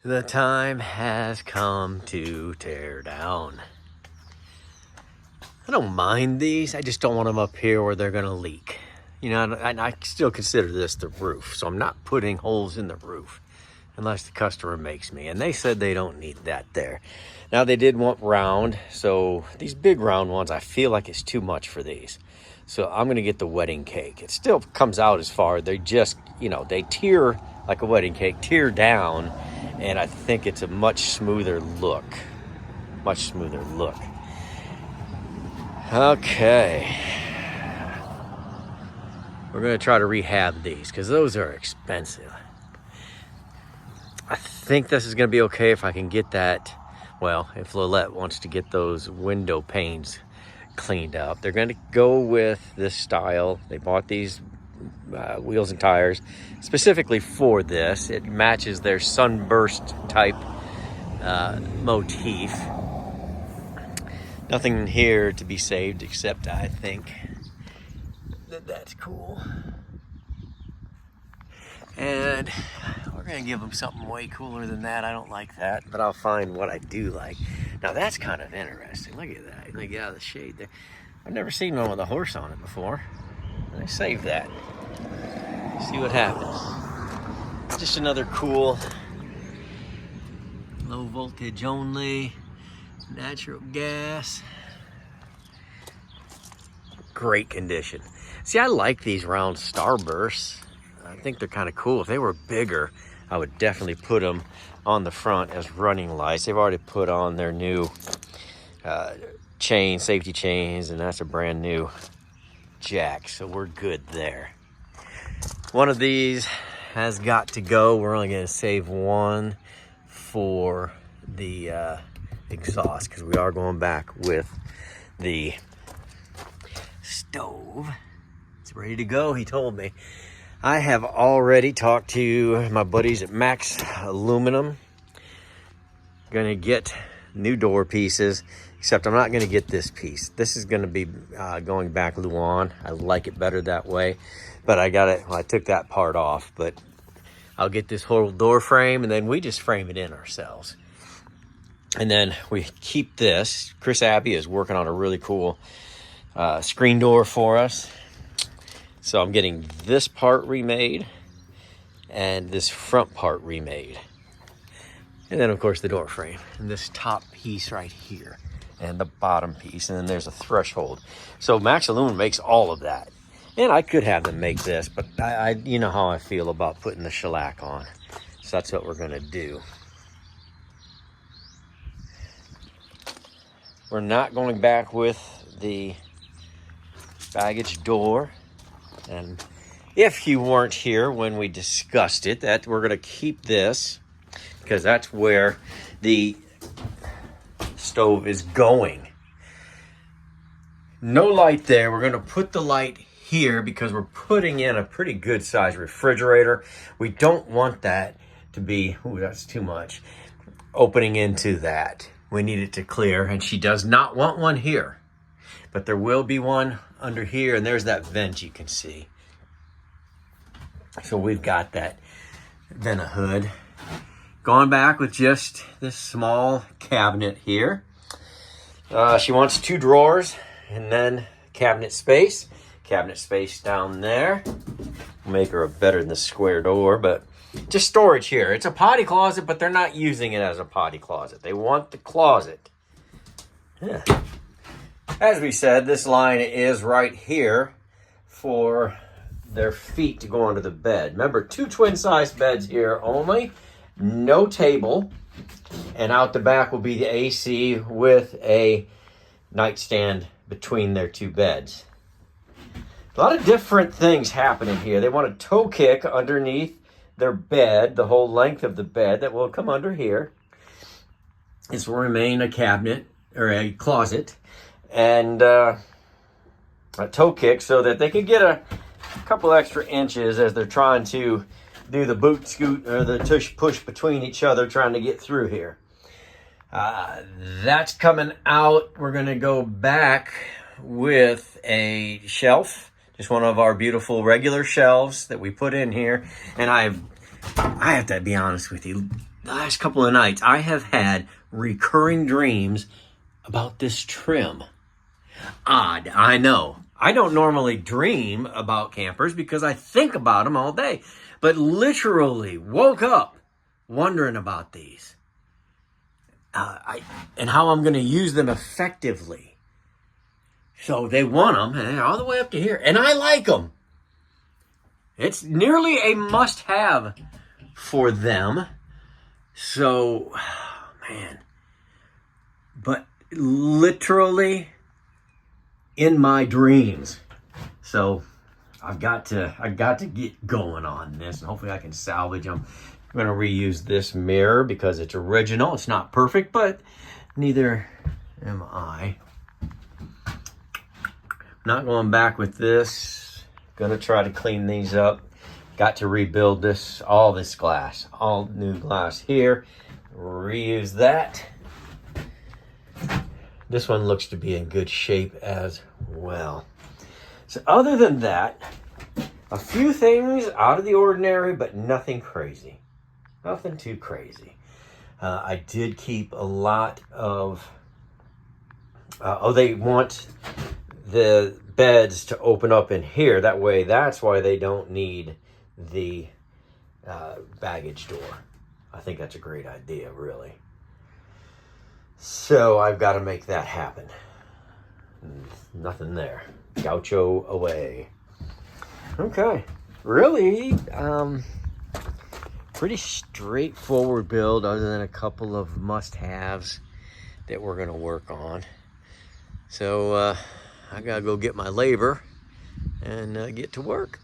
The time has come to tear down. I don't mind these. I just don't want them up here where they're going to leak. You know, and I still consider this the roof, so I'm not putting holes in the roof unless the customer makes me. And they said they don't need that there. Now, they did want round, so these big round ones, I feel like it's too much for these. So I'm going to get the wedding cake. It still comes out as far. They just, you know, they tear like a wedding cake, tear down, and I think it's a much smoother look. Much smoother look. Okay. We're going to try to rehab these because those are expensive. I think this is going to be okay if I can get that. Well, if Lillette wants to get those window panes cleaned up. They're going to go with this style. They bought these wheels and tires specifically for this. It matches their sunburst type motif. Nothing here to be saved except I think that's cool. And we're gonna give them something way cooler than that. I don't like that, but I'll find what I do like. Now that's kind of interesting. Look at that. Look at the shade there. I've never seen one with a horse on it before. I saved that. See what happens. Just another cool, low voltage only, natural gas. Great condition. See, I like these round starbursts. I think they're kind of cool. If they were bigger, I would definitely put them on the front as running lights. They've already put on their new safety chains, and that's a brand new jack, so we're good there. One of these has got to go. We're only going to save one for the exhaust because we are going back with the stove. It's ready to go, he told me. I have already talked to my buddies at Max Aluminum. Gonna get new door pieces, except I'm not gonna get this piece. This is gonna be going back Luan. I like it better that way, but I took that part off, but I'll get this whole door frame and then we just frame it in ourselves. And then we keep this. Chris Abbey is working on a really cool screen door for us. So I'm getting this part remade and this front part remade. And then of course the door frame and this top piece right here and the bottom piece. And then there's a threshold. So Max Aluminum makes all of that. And I could have them make this, but you know how I feel about putting the shellac on. So that's what we're gonna do. We're not going back with the baggage door. And if you weren't here when we discussed it, that we're going to keep this because that's where the stove is going. No light there. We're going to put the light here because we're putting in a pretty good size refrigerator. We don't want that to be, ooh, that's too much, opening into that. We need it to clear, and she does not want one here. But there will be one under here, and there's that vent you can see. So we've got that then a hood. Going back with just this small cabinet here. She wants 2 drawers and then cabinet space. Cabinet space down there. Make her a better than the square door, but just storage here. It's a potty closet, but they're not using it as a potty closet. They want the closet. Yeah. As we said, this line is right here for their feet to go under the bed. Remember, 2 twin-size beds here only, no table, and out the back will be the AC with a nightstand between their 2 beds. A lot of different things happening here. They want a toe kick underneath their bed, the whole length of the bed that will come under here. This will remain a cabinet or a closet. And a toe kick so that they can get a couple extra inches as they're trying to do the boot scoot or the tush push between each other trying to get through here. That's coming out. We're going to go back with a shelf, just one of our beautiful regular shelves that we put in here. And I have to be honest with you, the last couple of nights, I have had recurring dreams about this trim. Odd, I know. I don't normally dream about campers because I think about them all day, but literally woke up wondering about these and how I'm going to use them effectively. So they want them, and they're all the way up to here, and I like them. It's nearly a must-have for them. So, man, but literally in my dreams. So I've got to get going on this, and hopefully I can salvage them. I'm going to reuse this mirror because it's original. It's not perfect, but neither am I. Not going back with this. Going to try to clean these up. Got to rebuild this, all this glass, all new glass here. Reuse that. This one looks to be in good shape as well. So other than that, a few things out of the ordinary, but nothing crazy. Nothing too crazy. I did keep a lot of... they want the beds to open up in here. That way, that's why they don't need the baggage door. I think that's a great idea, really. So I've got to make that happen. Nothing there. Gaucho away. Okay. Really, pretty straightforward build other than a couple of must-haves that we're going to work on. So I got to go get my labor and get to work.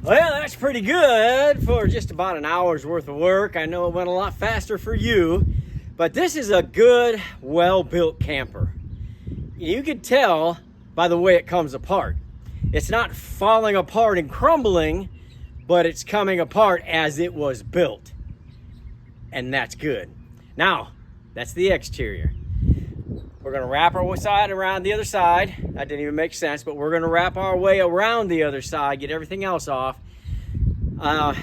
Well, that's pretty good for just about an hour's worth of work. I know it went a lot faster for you, but this is a good, well-built camper. You can tell by the way it comes apart. It's not falling apart and crumbling, but it's coming apart as it was built. And that's good. Now, that's the exterior. We're gonna wrap our side around the other side. That didn't even make sense, but we're gonna wrap our way around the other side, get everything else off. And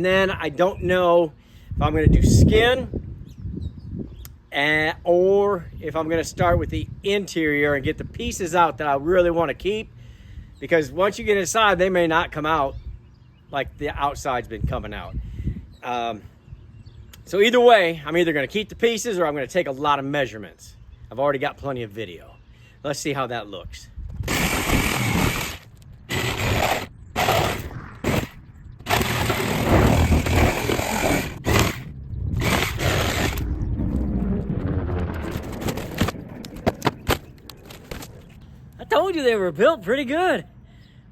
then I don't know if I'm gonna do skin or if I'm gonna start with the interior and get the pieces out that I really wanna keep, because once you get inside, they may not come out like the outside's been coming out. So either way, I'm either gonna keep the pieces or I'm gonna take a lot of measurements. I've already got plenty of video. Let's see how that looks. I told you they were built pretty good.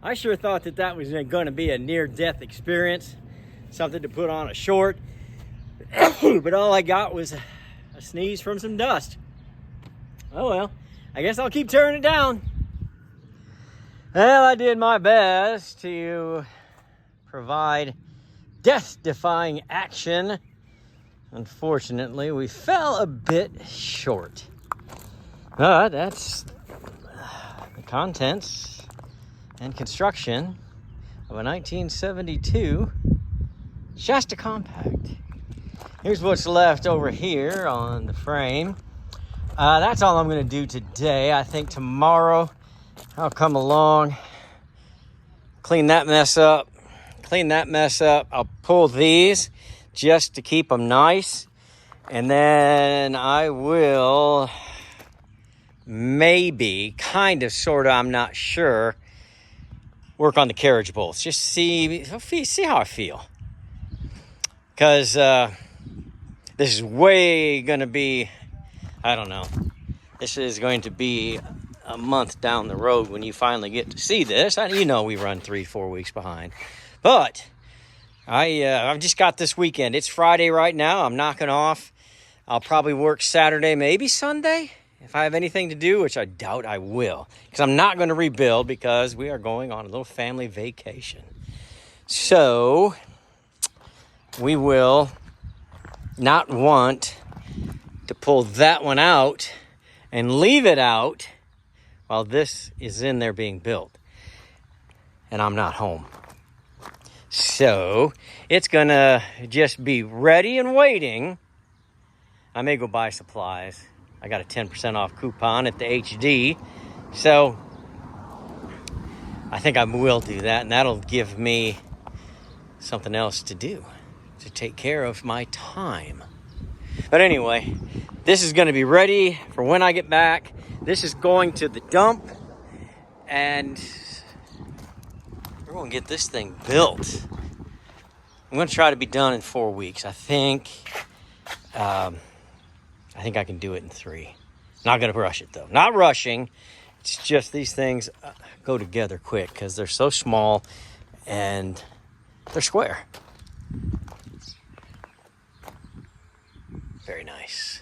I sure thought that that was gonna be a near-death experience, something to put on a short. But all I got was a sneeze from some dust. Oh well, I guess I'll keep tearing it down. Well, I did my best to provide death-defying action. Unfortunately, we fell a bit short. But that's the contents and construction of a 1972 Shasta Compact. Here's what's left over here on the frame. That's all I'm gonna do today. I think tomorrow I'll come along, clean that mess up. I'll pull these just to keep them nice. And then I will maybe, kind of, sort of, I'm not sure, work on the carriage bolts. Just see how I feel. Because this is way gonna be, I don't know, this is going to be a month down the road when you finally get to see this. You know we run 3-4 weeks behind. But I've just got this weekend. It's Friday right now. I'm knocking off. I'll probably work Saturday, maybe Sunday, if I have anything to do, which I doubt I will. Because I'm not going to rebuild because we are going on a little family vacation. So we will not want to pull that one out and leave it out while this is in there being built and I'm not home. So it's gonna just be ready and waiting. I may go buy supplies. I got a 10% off coupon at the HD, so I think I will do that, and that'll give me something else to do to take care of my time. But anyway, this is going to be ready for when I get back. This is going to the dump, and we're going to get this thing built. I'm going to try to be done in 4 weeks. I think I can do it in 3. Not going to rush it, though. Not rushing. It's just these things go together quick because they're so small and they're square. Very nice.